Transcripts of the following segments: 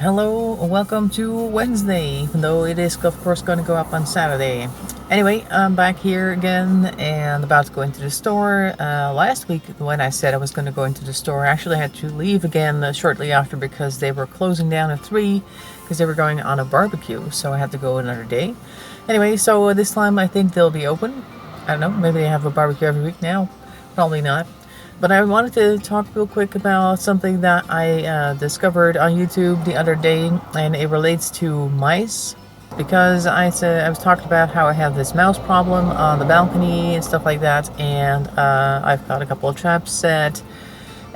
Hello, welcome to Wednesday, even though it is of course going to go up on Saturday. Anyway, I'm back here again and about to go into the store. Last week when I said I was going to go into the store, I actually had to leave again shortly after because they were closing down at 3 because they were going on a barbecue, so I had to go another day. Anyway, so this time I think they'll be open. I don't know, maybe they have a barbecue every week now. Probably not. But I wanted to talk real quick about something that I discovered on YouTube the other day, and it relates to mice. Because I was talking about how I have this mouse problem on the balcony and stuff like that, and I've got a couple of traps set,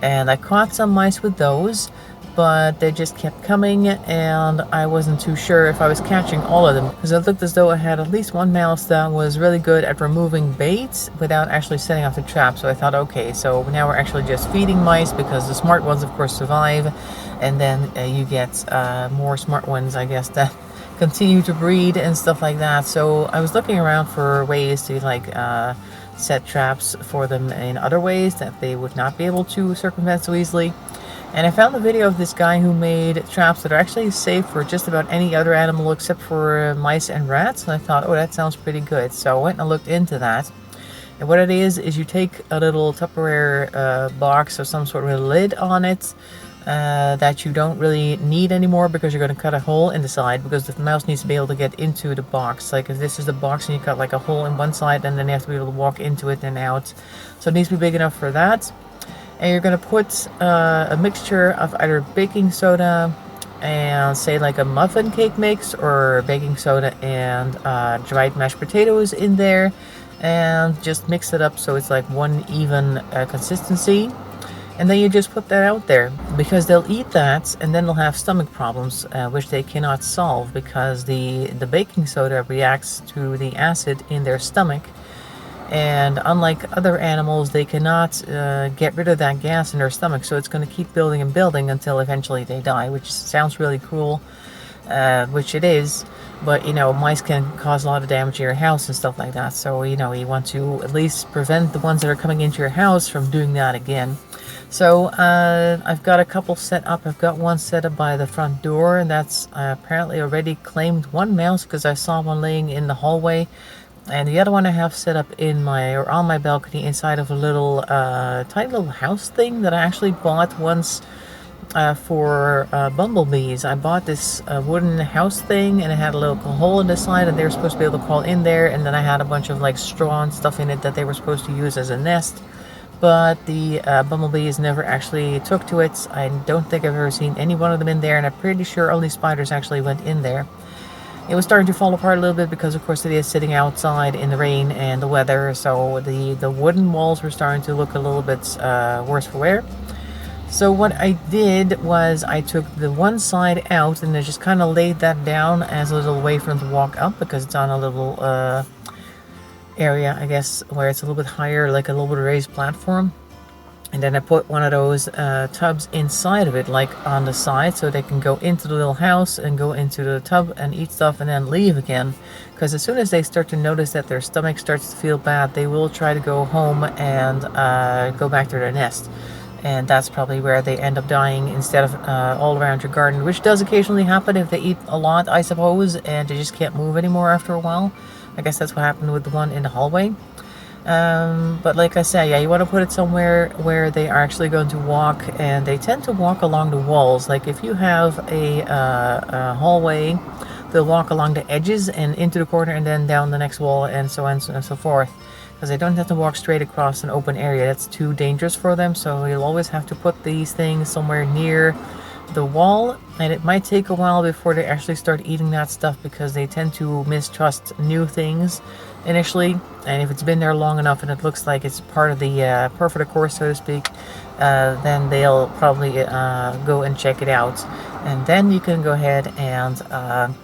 and I caught some mice with those, but they just kept coming, and I wasn't too sure if I was catching all of them, because it looked as though I had at least one mouse that was really good at removing baits without actually setting off the trap. So I thought, okay, so now we're actually just feeding mice, because the smart ones of course survive, and then you get more smart ones, I guess, that continue to breed and stuff like that. So I was looking around for ways to set traps for them in other ways that they would not be able to circumvent so easily. And I found a video of this guy who made traps that are actually safe for just about any other animal except for mice and rats. And I thought, oh, that sounds pretty good. So I went and looked into that. And what it is you take a little Tupperware box or some sort of lid on it that you don't really need anymore, because you're going to cut a hole in the side, because the mouse needs to be able to get into the box. Like if this is the box and you cut like a hole in one side, and then you have to be able to walk into it and out. So it needs to be big enough for that. And you're going to put a mixture of either baking soda and say like a muffin cake mix, or baking soda and dried mashed potatoes in there, and just mix it up so it's like one even consistency. And then you just put that out there, because they'll eat that and then they'll have stomach problems, which they cannot solve, because the baking soda reacts to the acid in their stomach. And unlike other animals, they cannot get rid of that gas in their stomach, so it's going to keep building and building until eventually they die, which sounds really cruel, which it is. But mice can cause a lot of damage to your house and stuff like that, so you want to at least prevent the ones that are coming into your house from doing that again. So I've got a couple set up. I've got one set up by the front door, and that's apparently already claimed one mouse, because I saw one laying in the hallway. And the other one I have set up on my balcony inside of a little tiny little house thing that I actually bought once for bumblebees. I bought this wooden house thing, and it had a little hole in the side, and they were supposed to be able to crawl in there. And then I had a bunch of like straw and stuff in it that they were supposed to use as a nest. But the bumblebees never actually took to it. I don't think I've ever seen any one of them in there, and I'm pretty sure only spiders actually went in there. It was starting to fall apart a little bit, because of course it is sitting outside in the rain and the weather, so the wooden walls were starting to look a little bit worse for wear. So what I did was I took the one side out, and I just kind of laid that down as a little way for them to walk up, because it's on a little area, I guess, where it's a little bit higher, like a little bit raised platform. And then I put one of those tubs inside of it, like on the side, so they can go into the little house and go into the tub and eat stuff and then leave again. Because as soon as they start to notice that their stomach starts to feel bad, they will try to go home and go back to their nest. And that's probably where they end up dying, instead of all around your garden, which does occasionally happen if they eat a lot, I suppose, and they just can't move anymore after a while. I guess that's what happened with the one in the hallway. But like I said, yeah, you want to put it somewhere where they are actually going to walk, and they tend to walk along the walls. Like if you have a hallway, they'll walk along the edges and into the corner, and then down the next wall, and so on and so forth, because they don't have to walk straight across an open area. That's too dangerous for them. So you'll always have to put these things somewhere near the wall, and it might take a while before they actually start eating that stuff, because they tend to mistrust new things initially. And if it's been there long enough and it looks like it's part of the par for the course, so to speak, then they'll probably go and check it out, and then you can go ahead and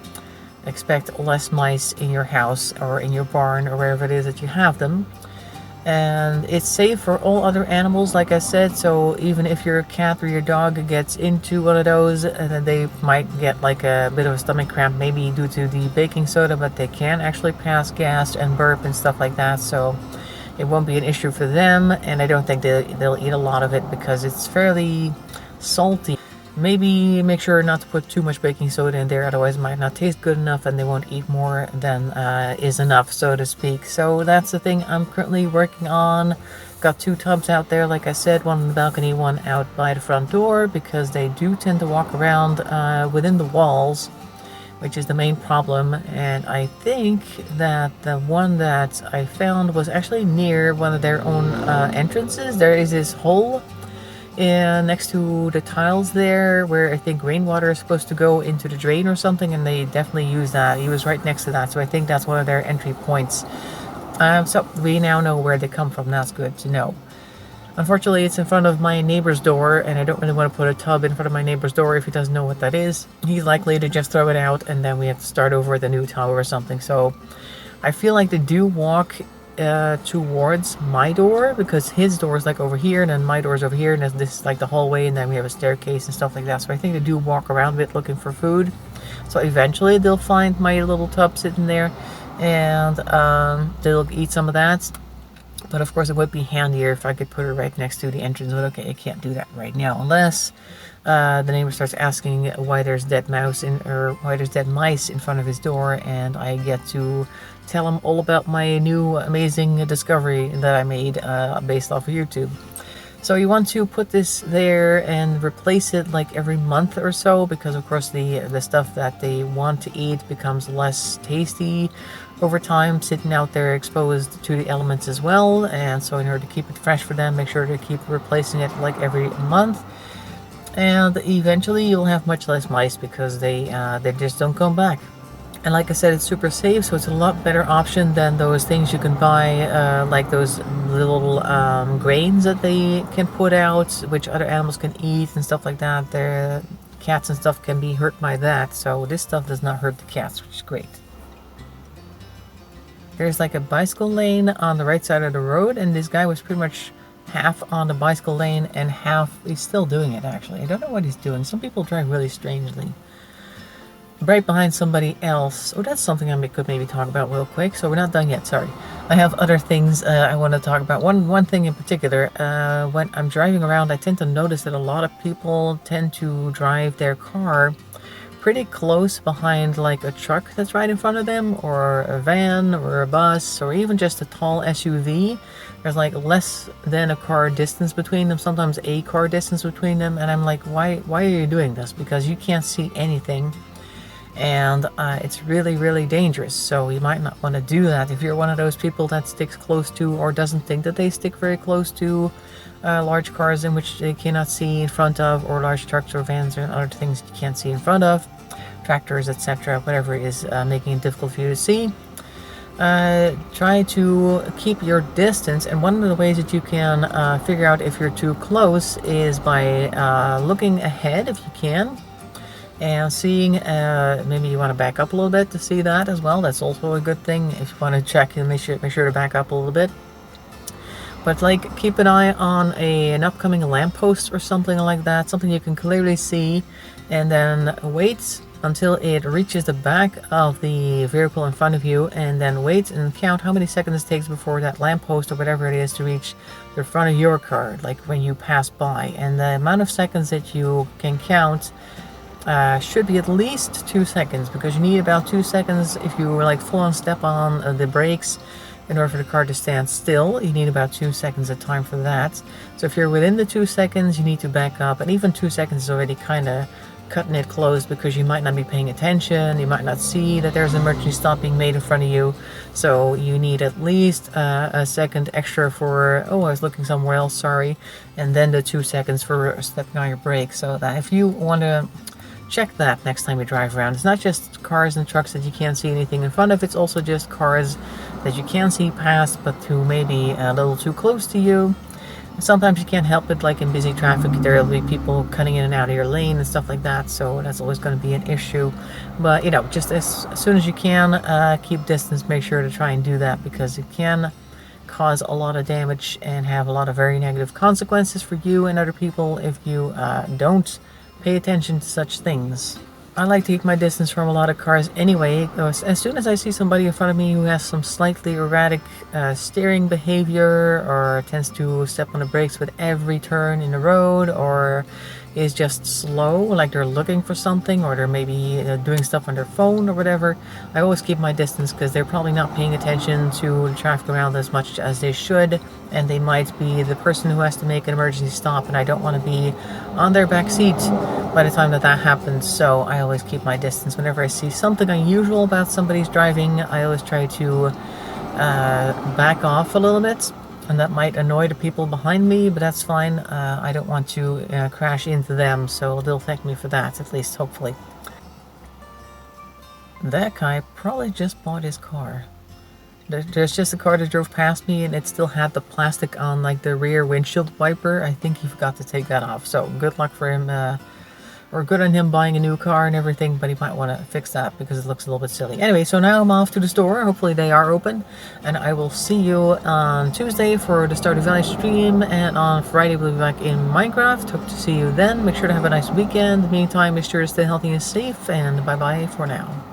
expect less mice in your house or in your barn or wherever it is that you have them. And it's safe for all other animals, like I said. So even if your cat or your dog gets into one of those, then they might get like a bit of a stomach cramp, maybe due to the baking soda, but they can actually pass gas and burp and stuff like that, so it won't be an issue for them. And I don't think they'll eat a lot of it, because it's fairly salty. Maybe make sure not to put too much baking soda in there, otherwise it might not taste good enough and they won't eat more than is enough, so to speak. So that's the thing I'm currently working on. Got 2 tubs out there, like I said, one on the balcony, one out by the front door, because they do tend to walk around within the walls, which is the main problem. And I think that the one that I found was actually near one of their own entrances. There is this hole next to the tiles there where I think rainwater is supposed to go into the drain or something, and they definitely use that. He was right next to that, so I think that's one of their entry points. So we now know where they come from. That's good to know. Unfortunately, it's in front of my neighbor's door, and I don't really want to put a tub in front of my neighbor's door if he doesn't know what that is. He's likely to just throw it out, and then we have to start over with a new tub or something. So I feel like they do walk towards my door, because his door is like over here, and then my door is over here, and this is like the hallway, and then we have a staircase and stuff like that. So I think they do walk around a bit looking for food. So eventually they'll find my little tub sitting there, and they'll eat some of that. But of course it would be handier if I could put it right next to the entrance. But okay, I can't do that right now, unless the neighbor starts asking why there's dead mouse or why there's dead mice in front of his door, and I get to tell him all about my new amazing discovery that I made based off of YouTube. So you want to put this there and replace it like every month or so, because of course the stuff that they want to eat becomes less tasty over time, sitting out there exposed to the elements as well. And so in order to keep it fresh for them, make sure to keep replacing it like every month. And eventually you'll have much less mice, because they just don't come back. And like I said, it's super safe, so it's a lot better option than those things you can buy, like those little grains that they can put out, which other animals can eat and stuff like that. Their cats and stuff can be hurt by that, so this stuff does not hurt the cats, which is great. There's like a bicycle lane on the right side of the road, and this guy was pretty much half on the bicycle lane and half, he's still doing it actually. I don't know what he's doing. Some people drive really strangely. Right behind somebody else. Oh, that's something I could maybe talk about real quick. So we're not done yet, sorry. I have other things I want to talk about. One thing in particular, when I'm driving around, I tend to notice that a lot of people tend to drive their car pretty close behind like a truck that's right in front of them, or a van, or a bus, or even just a tall SUV. There's like less than a car distance between them, sometimes a car distance between them, and I'm like, why are you doing this? Because you can't see anything, and it's really, really dangerous. So you might not want to do that if you're one of those people that sticks close to, or doesn't think that they stick very close to large cars in which they cannot see in front of, or large trucks or vans or other things you can't see in front of, tractors, etc., whatever is making it difficult for you to see. Try to keep your distance, and one of the ways that you can figure out if you're too close is by looking ahead if you can, and seeing, maybe you want to back up a little bit to see that as well. That's also a good thing if you want to check, and make sure to back up a little bit. But like, keep an eye on an upcoming lamppost or something like that, something you can clearly see, and then wait until it reaches the back of the vehicle in front of you, and then wait and count how many seconds it takes before that lamppost or whatever it is to reach the front of your car, like when you pass by. And the amount of seconds that you can count should be at least 2 seconds, because you need about 2 seconds if you were like full on step on the brakes. In order for the car to stand still, you need about 2 seconds of time for that. So if you're within the 2 seconds, you need to back up, and even 2 seconds is already kind of cutting it close, because you might not be paying attention, you might not see that there's an emergency stop being made in front of you. So you need at least a second extra for, oh, I was looking somewhere else, sorry, and then the 2 seconds for stepping on your brakes. So that if you want to check that next time you drive around, it's not just cars and trucks that you can't see anything in front of, it's also just cars that you can see past, but who may be a little too close to you. Sometimes you can't help it, like in busy traffic, there'll be people cutting in and out of your lane and stuff like that, so that's always going to be an issue. But, you know, just as soon as you can, keep distance, make sure to try and do that, because it can cause a lot of damage and have a lot of very negative consequences for you and other people if you don't pay attention to such things. I like to keep my distance from a lot of cars anyway. As soon as I see somebody in front of me who has some slightly erratic steering behavior, or tends to step on the brakes with every turn in the road, or is just slow, like they're looking for something, or they're maybe doing stuff on their phone or whatever, I always keep my distance, because they're probably not paying attention to the traffic around as much as they should, and they might be the person who has to make an emergency stop, and I don't want to be on their back seat by the time that happens. So I always keep my distance. Whenever I see something unusual about somebody's driving, I always try to back off a little bit, and that might annoy the people behind me, but that's fine. I don't want to crash into them, so they'll thank me for that, at least, hopefully. That guy probably just bought his car. There's just a car that drove past me, and it still had the plastic on, like the rear windshield wiper. I think he forgot to take that off, so good luck for him, or good on him buying a new car and everything, but he might want to fix that because it looks a little bit silly. Anyway, so now I'm off to the store. Hopefully they are open, and I will see you on Tuesday for the Stardew Valley stream, and on Friday we'll be back in Minecraft. Hope to see you then. Make sure to have a nice weekend. In the meantime, make sure to stay healthy and safe, and bye-bye for now.